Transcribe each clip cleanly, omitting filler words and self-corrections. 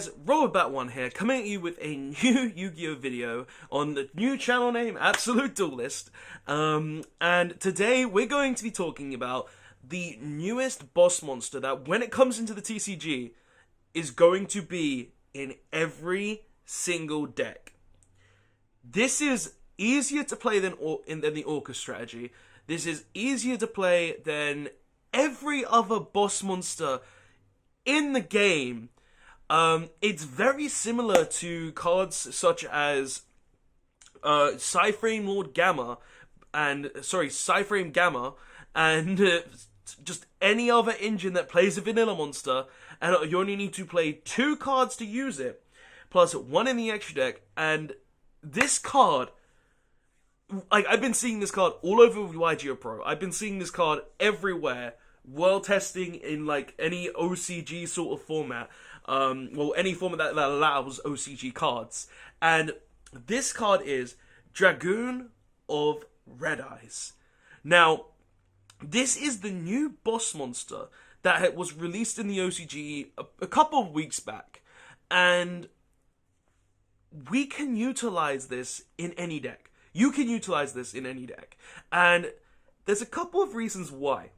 guys, Robert1 here, coming at you with a new Yu-Gi-Oh video on the new channel name, Absolute Duelist. And today we're going to be talking about the newest boss monster that, when it comes into the TCG, is going to be in every single deck. This is easier to play than the Orca strategy. This is easier to play than every other boss monster in the game. It's very similar to cards such as Psyframe Gamma, and just any other engine that plays a vanilla monster, and you only need to play 2 cards to use it, plus 1 in the extra deck. And this card, I've been seeing this card all over Yugioh Pro. I've been seeing this card everywhere. World testing in like any OCG sort of format. Any format that allows OCG cards. And this card is Dragoon of Red Eyes. Now, this is the new boss monster that was released in the OCG a couple of weeks back. And we can utilize this in any deck. You can utilize this in any deck. And there's a couple of reasons why.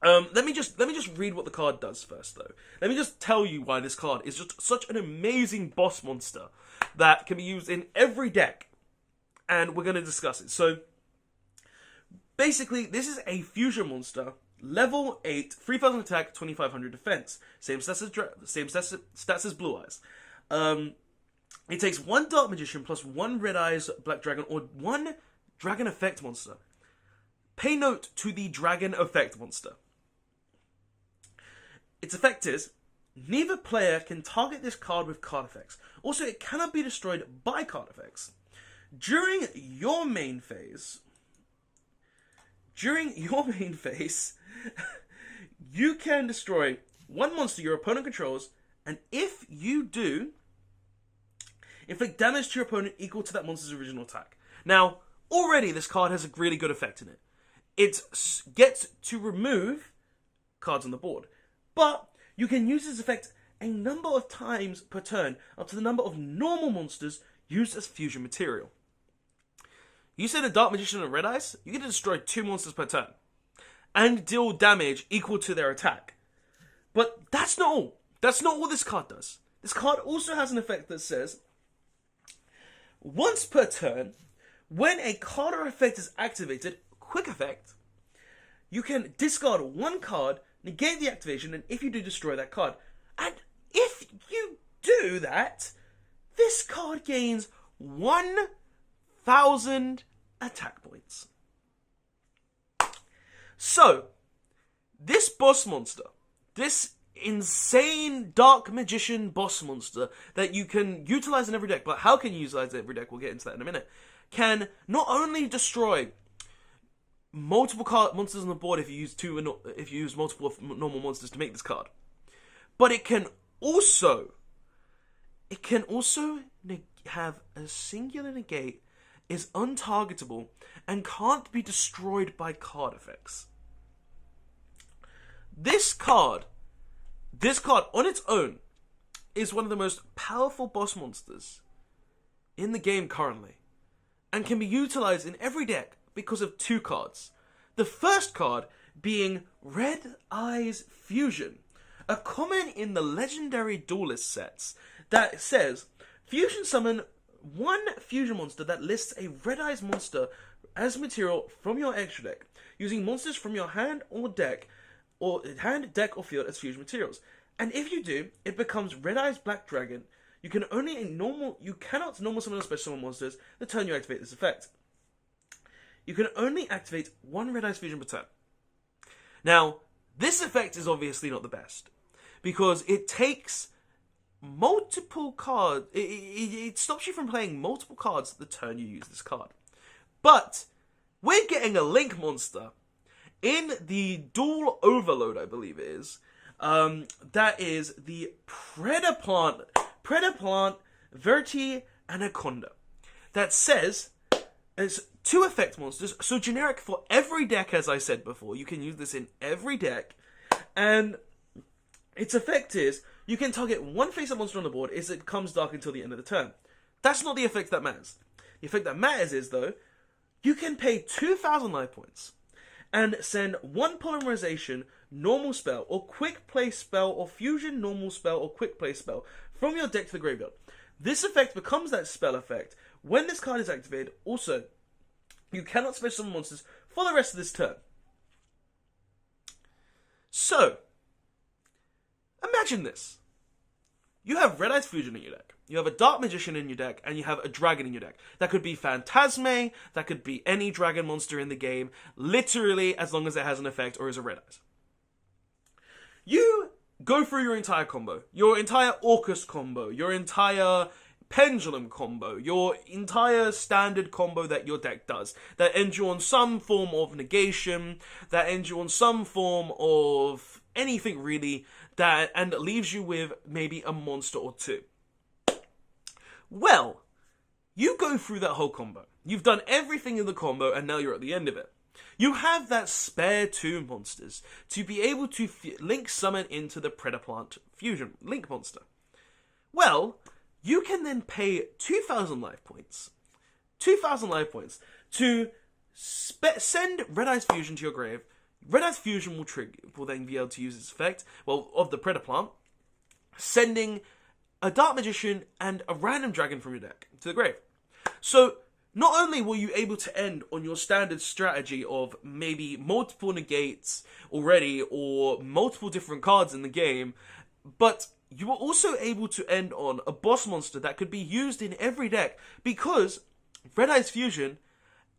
Let me just read what the card does first, though. Let me just tell you why this card is just such an amazing boss monster that can be used in every deck, and we're going to discuss it. So, basically, this is a fusion monster, level 8, 3,000 attack, 2,500 defense, same stats as Blue Eyes. It takes 1 Dark Magician plus 1 Red Eyes Black Dragon or 1 Dragon Effect monster. Pay note to the Dragon Effect monster. Its effect is, neither player can target this card with card effects. Also, it cannot be destroyed by card effects. During your main phase, you can destroy 1 monster your opponent controls, and if you do, inflict damage to your opponent equal to that monster's original attack. Now, already this card has a really good effect in it. It gets to remove cards on the board, but you can use this effect a number of times per turn, up to the number of normal monsters used as fusion material. You said a Dark Magician and Red Eyes, you get to destroy 2 monsters per turn, and deal damage equal to their attack. But that's not all. That's not all this card does. This card also has an effect that says, once per turn, when a card or effect is activated, quick effect, you can discard 1 card, negate the activation, and if you do, destroy that card. And if you do that, this card gains 1,000 attack points. So, this boss monster, this insane Dark Magician boss monster that you can utilize in every deck, but how can you utilize it in every deck? We'll get into that in a minute. Can not only destroy multiple monsters on the board if you use multiple normal monsters to make this card, but it can also have a singular negate, is untargetable, and can't be destroyed by card effects. This card on its own is one of the most powerful boss monsters in the game currently, and can be utilized in every deck because of 2 cards. The first card being Red Eyes Fusion, a common in the Legendary Duelist sets that says, fusion summon 1 fusion monster that lists a Red Eyes monster as material from your extra deck, using monsters from your hand, deck, or field as fusion materials. And if you do, it becomes Red Eyes Black Dragon. You cannot normal summon or special summon monsters the turn you activate this effect. You can only activate 1 Red Eyes Fusion per turn. Now, this effect is obviously not the best, because it takes multiple cards. It stops you from playing multiple cards the turn you use this card. But we're getting a Link monster in the Duel Overload, I believe it is. That is the Predaplant Verti Anaconda. That says, it's 2 effect monsters, so generic for every deck, as I said before. You can use this in every deck, and its effect is, You can target one face-up monster on the board as it becomes dark until the end of the turn. That's not the effect that matters. The effect that matters is, though, you can pay 2,000 life points and send one polymerization, normal spell, or quick play spell, or fusion, normal spell, or quick play spell from your deck to the graveyard. This effect becomes that spell effect when this card is activated. Also, you cannot special summon monsters for the rest of this turn. So, imagine this. You have Red Eyes Fusion in your deck. You have a Dark Magician in your deck, and you have a Dragon in your deck. That could be Phantasme, that could be any dragon monster in the game, literally as long as it has an effect or is a Red Eyes. You go through your entire combo, your entire Orcus combo, your entire Pendulum combo, your entire standard combo that your deck does, that ends you on some form of negation, that ends you on some form of anything really, that and leaves you with maybe a monster or two. Well, you go through that whole combo. You've done everything in the combo, and now you're at the end of it. You have that spare 2 monsters to be able to link summon into the Predaplant Fusion Link monster. Well, you can then pay 2,000 life points. 2,000 life points to send Red Eyes Fusion to your grave. Red Eyes Fusion will then be able to use its effect, well, of the Predaplant, sending a Dark Magician and a random dragon from your deck to the grave. So, not only were you able to end on your standard strategy of maybe multiple negates already, or multiple different cards in the game, but you were also able to end on a boss monster that could be used in every deck, because Red Eyes Fusion,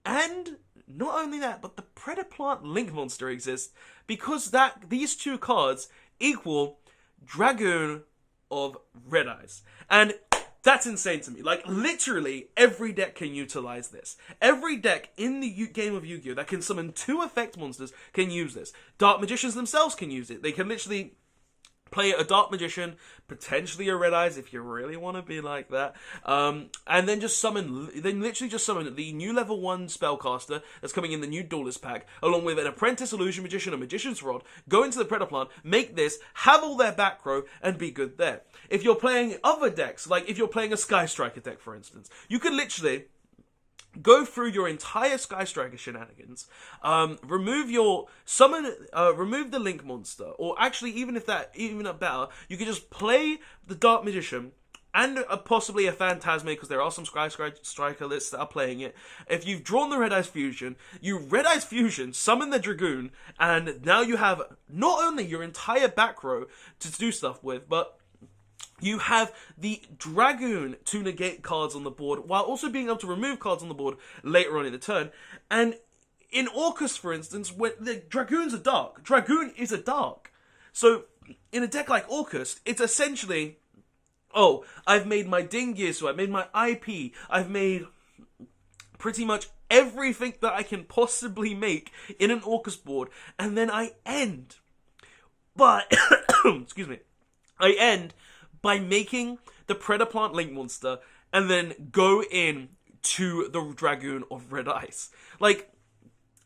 and not only that, but the Predaplant Link monster exists, because these 2 cards equal Dragoon of Red Eyes. And that's insane to me. Like, literally, every deck can utilize this. Every deck in the game of Yu-Gi-Oh! That can summon 2 effect monsters can use this. Dark Magicians themselves can use it. They can literally play a Dark Magician, potentially a Red Eyes if you really want to be like that, and then literally just summon the new level 1 Spellcaster that's coming in the new Duelist pack, along with an Apprentice Illusion Magician, a Magician's Rod, go into the Predaplant, make this, have all their back row, and be good there. If you're playing other decks, like if you're playing a Sky Striker deck, for instance, you can literally go through your entire Sky Striker shenanigans, remove the Link monster, or actually, even better, you can just play the Dark Magician and possibly a Phantasme, because there are some Sky Striker lists that are playing it. If you've drawn the Red Eyes Fusion, you Red Eyes Fusion, summon the Dragoon, and now you have not only your entire back row to do stuff with, but you have the Dragoon to negate cards on the board, while also being able to remove cards on the board later on in the turn. And in Orcus, for instance, when the Dragoons are dark, Dragoon is a dark. So, in a deck like Orcus, it's essentially, oh, I've made my Dingyuso, I've made my IP, I've made pretty much everything that I can possibly make in an Orcus board, and then I end. But, excuse me, I end by making the Predaplant Link monster, and then go in to the Dragoon of Red Eyes. Like,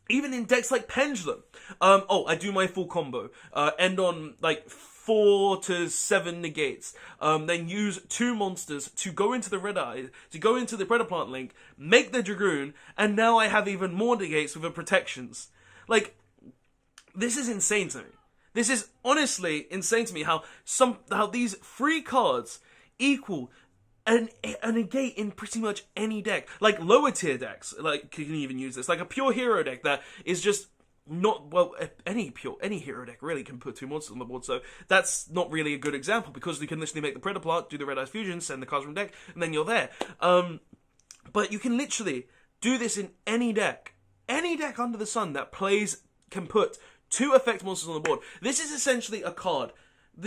even in decks like Pendulum, I do my full combo, end on, like, 4 to 7 negates, then use 2 monsters to go into the Red Eye, to go into the Predaplant Link, make the Dragoon, and now I have even more negates with the protections. Like, this is insane to me. This is honestly insane to me how these 3 cards equal a negate in pretty much any deck. Like, lower tier decks, like, can even use this. Like a pure hero deck that is just not, well, any hero deck really can put 2 monsters on the board, so that's not really a good example, because you can literally make the Predaplant, do the Red Eyes Fusion, send the cards from deck, and then you're there. But you can literally do this in any deck. Any deck under the sun that can put 2 effect monsters on the board. This is essentially a card.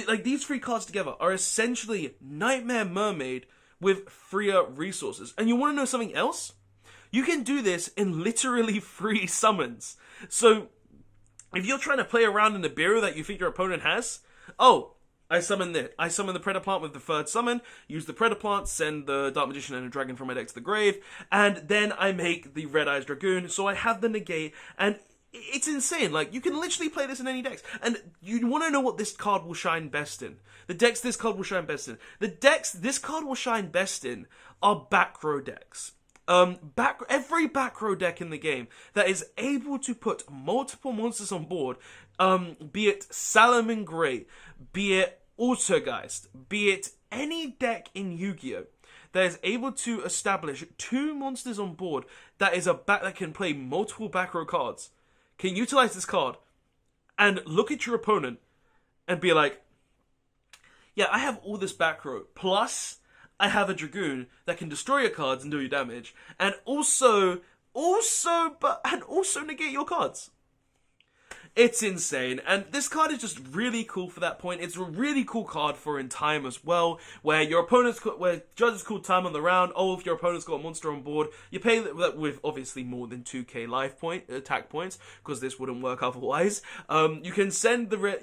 Like, these 3 cards together are essentially Nightmare Mermaid with freer resources. And you want to know something else? You can do this in literally 3 summons. So, if you're trying to play around in the bureau that you think your opponent has, I summon the Predaplant with the 3rd summon, use the Predaplant, send the Dark Magician and a Dragon from my deck to the grave, and then I make the Red Eyes Dragoon, so I have the negate, and it's insane. Like, you can literally play this in any decks. And you want to know what this card will shine best in. The decks this card will shine best in. The decks this card will shine best in are back row decks. Every back row deck in the game that is able to put multiple monsters on board, be it Salaman Grey, be it Autogeist, be it any deck in Yu-Gi-Oh! That is able to establish 2 monsters on board that is that can play multiple back row cards, can utilize this card and look at your opponent and be like, yeah, I have all this back row, plus I have a Dragoon that can destroy your cards and do you damage, and also negate your cards. It's insane, and this card is just really cool for that point. It's a really cool card for in time as well, where judges call time on the round. Oh, if your opponent's got a monster on board, you pay that with obviously more than 2k attack points, because this wouldn't work otherwise. You can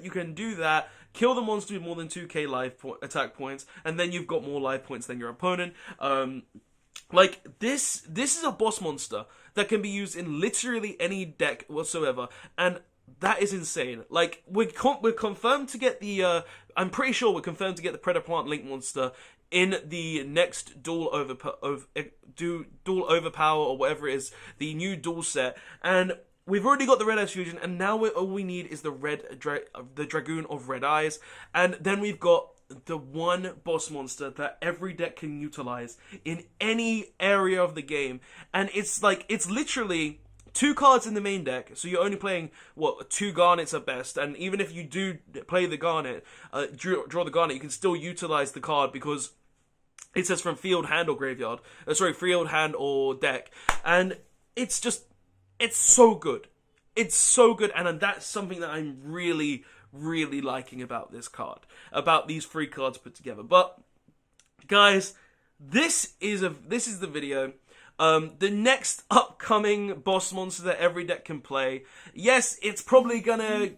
you can do that, kill the monster with more than 2k attack points, and then you've got more life points than your opponent. Like, this is a boss monster that can be used in literally any deck whatsoever, and that is insane. Like, we're confirmed to get the, I'm pretty sure we're confirmed to get the Predaplant Link monster in the next Duel Overpower, or whatever it is, the new duel set, and we've already got the Red Eyes Fusion, and now all we need is the Dragoon of Red Eyes, and then we've got the one boss monster that every deck can utilize in any area of the game, and it's literally 2 cards in the main deck, so you're only playing, 2 Garnets at best, and even if you do play the Garnet, draw the Garnet, you can still utilize the card because it says from field, hand, or graveyard. Field, hand, or deck, and it's so good. It's so good, and the something that I'm really, really liking about this card, about these 3 cards put together. But, guys, this is the video. The next upcoming boss monster that every deck can play. Yes, it's probably gonna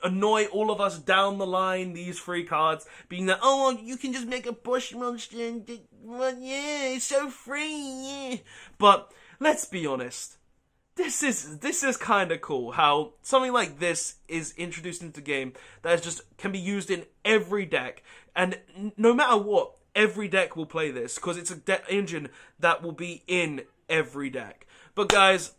annoy all of us down the line, these 3 cards, being that, oh, you can just make a boss monster and, yeah, it's so free, yeah. But, let's be honest. This is kind of cool how something like this is introduced into the game that is just can be used in every deck, and no matter what, every deck will play this because it's a engine that will be in every deck. But guys,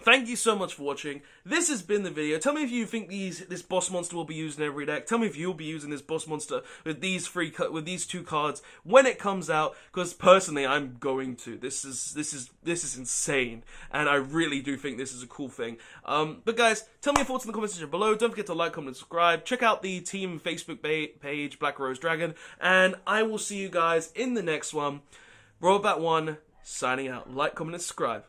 thank you so much for watching. This has been the video. Tell me if you think this boss monster will be used in every deck. Tell me if you'll be using this boss monster with these 2 cards when it comes out. Because personally, I'm going to. This is insane, and I really do think this is a cool thing. But guys, tell me your thoughts in the comment section below. Don't forget to like, comment, and subscribe. Check out the team Facebook page, Black Rose Dragon, and I will see you guys in the next one. Robot1 signing out. Like, comment, and subscribe.